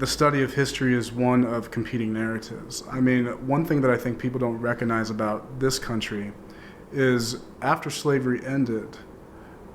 the study of history is one of competing narratives. I mean, one thing that I think people don't recognize about this country is after slavery ended,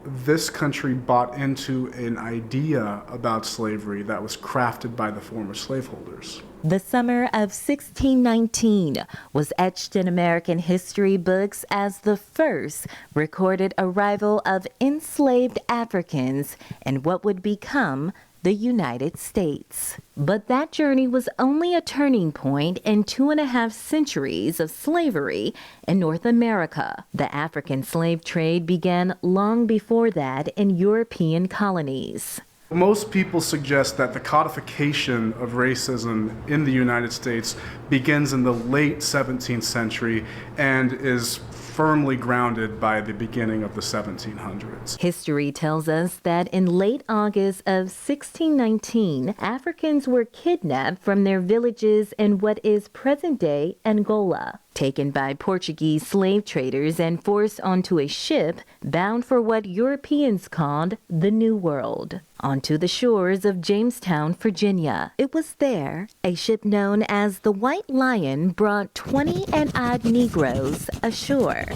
this country bought into an idea about slavery that was crafted by the former slaveholders. The summer of 1619 was etched in American history books as the first recorded arrival of enslaved Africans in what would become the United States. But that journey was only a turning point in 2.5 centuries of slavery in North America. The African slave trade began long before that in European colonies. Most people suggest that the codification of racism in the United States begins in the late 17th century and is firmly grounded by the beginning of the 1700s. History tells us that in late August of 1619, Africans were kidnapped from their villages in what is present-day Angola, taken by Portuguese slave traders and forced onto a ship bound for what Europeans called the New World, onto the shores of Jamestown, Virginia. It was there a ship known as the White Lion brought 20 and odd Negroes ashore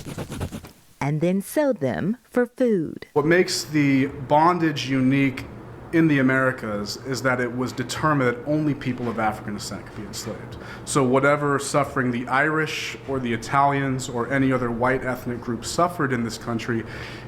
and then sold them for food. What makes the bondage unique in the Americas is that it was determined that only people of African descent could be enslaved. So whatever suffering the Irish or the Italians or any other white ethnic group suffered in this country,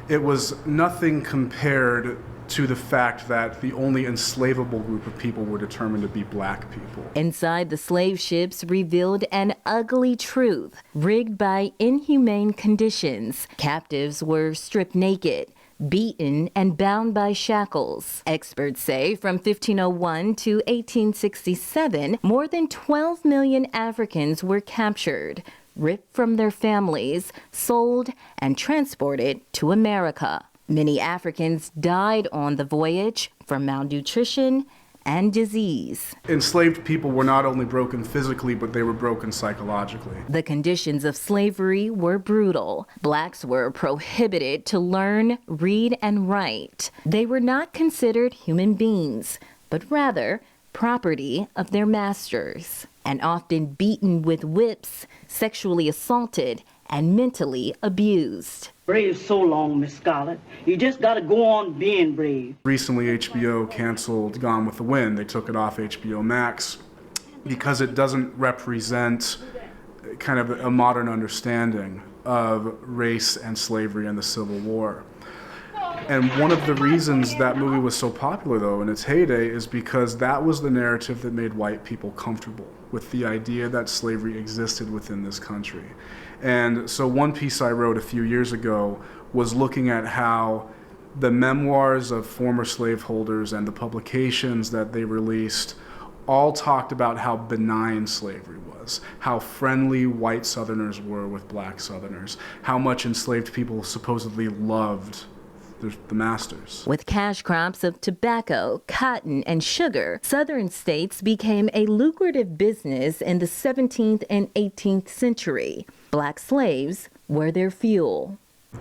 it was nothing compared to the fact that the only enslavable group of people were determined to be black people. Inside the slave ships revealed an ugly truth, rigged by inhumane conditions. Captives were stripped naked, beaten, and bound by shackles. Experts say from 1501 to 1867, more than 12 million Africans were captured, ripped from their families, sold, and transported to America. Many Africans died on the voyage from malnutrition and disease. Enslaved people were not only broken physically, but they were broken psychologically. The conditions of slavery were brutal. Blacks were prohibited to learn, read, and write. They were not considered human beings, but rather property of their masters, and often beaten with whips, sexually assaulted, and mentally abused. Brave so long, Miss Scarlett. You just gotta go on being brave. Recently, HBO canceled Gone with the Wind. They took it off HBO Max because it doesn't represent kind of a modern understanding of race and slavery and the Civil War. And one of the reasons that movie was so popular, though, in its heyday, is because that was the narrative that made white people comfortable with the idea that slavery existed within this country. And so one piece I wrote a few years ago was looking at how the memoirs of former slaveholders and the publications that they released all talked about how benign slavery was, how friendly white Southerners were with black Southerners, how much enslaved people supposedly loved the masters. With cash crops of tobacco, cotton, and sugar, Southern states became a lucrative business in the 17th and 18th century. Black slaves were their fuel.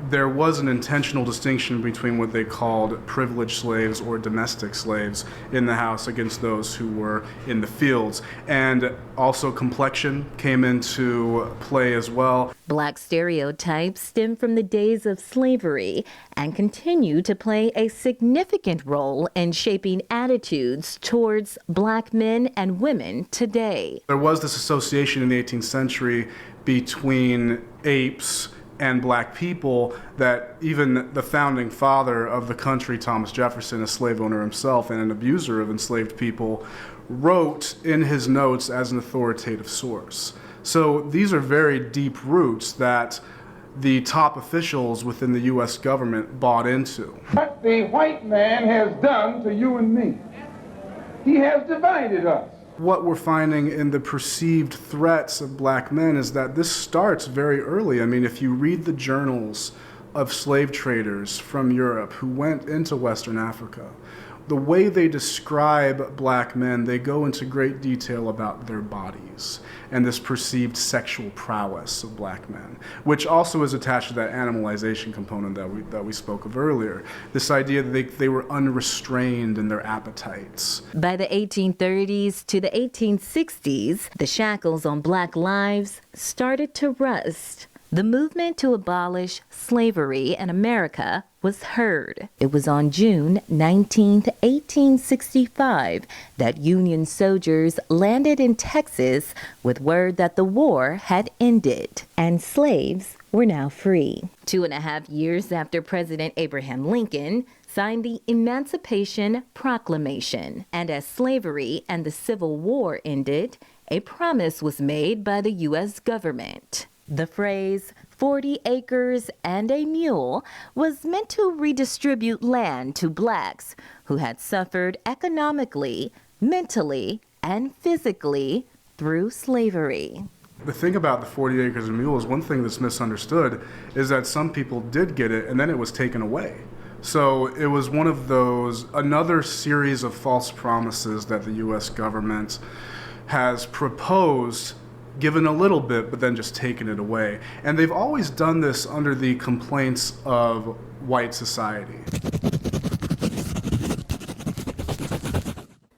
There was an intentional distinction between what they called privileged slaves or domestic slaves in the house against those who were in the fields. And also complexion came into play as well. Black stereotypes stem from the days of slavery and continue to play a significant role in shaping attitudes towards black men and women today. There was this association in the 18th century between apes and black people that even the founding father of the country, Thomas Jefferson, a slave owner himself and an abuser of enslaved people, wrote in his notes as an authoritative source. So these are very deep roots that the top officials within the U.S. government bought into. What the white man has done to you and me, he has divided us. What we're finding in the perceived threats of black men is that this starts very early. I mean, if you read the journals of slave traders from Europe who went into Western Africa, the way they describe black men, they go into great detail about their bodies and this perceived sexual prowess of black men, which also is attached to that animalization component that we spoke of earlier. This idea that they were unrestrained in their appetites. By the 1830s to the 1860s, the shackles on black lives started to rust. The movement to abolish slavery in America was heard. It was on June 19, 1865, that Union soldiers landed in Texas with word that the war had ended and slaves were now free. 2.5 years after President Abraham Lincoln signed the Emancipation Proclamation, and as slavery and the Civil War ended, a promise was made by the U.S. government. The phrase, 40 acres and a mule, was meant to redistribute land to blacks who had suffered economically, mentally, and physically through slavery. The thing about the 40 acres and mules, one thing that's misunderstood is that some people did get it and then it was taken away. So it was one of those, another series of false promises that the U.S. government has proposed, given a little bit, but then just taken it away. And they've always done this under the complaints of white society.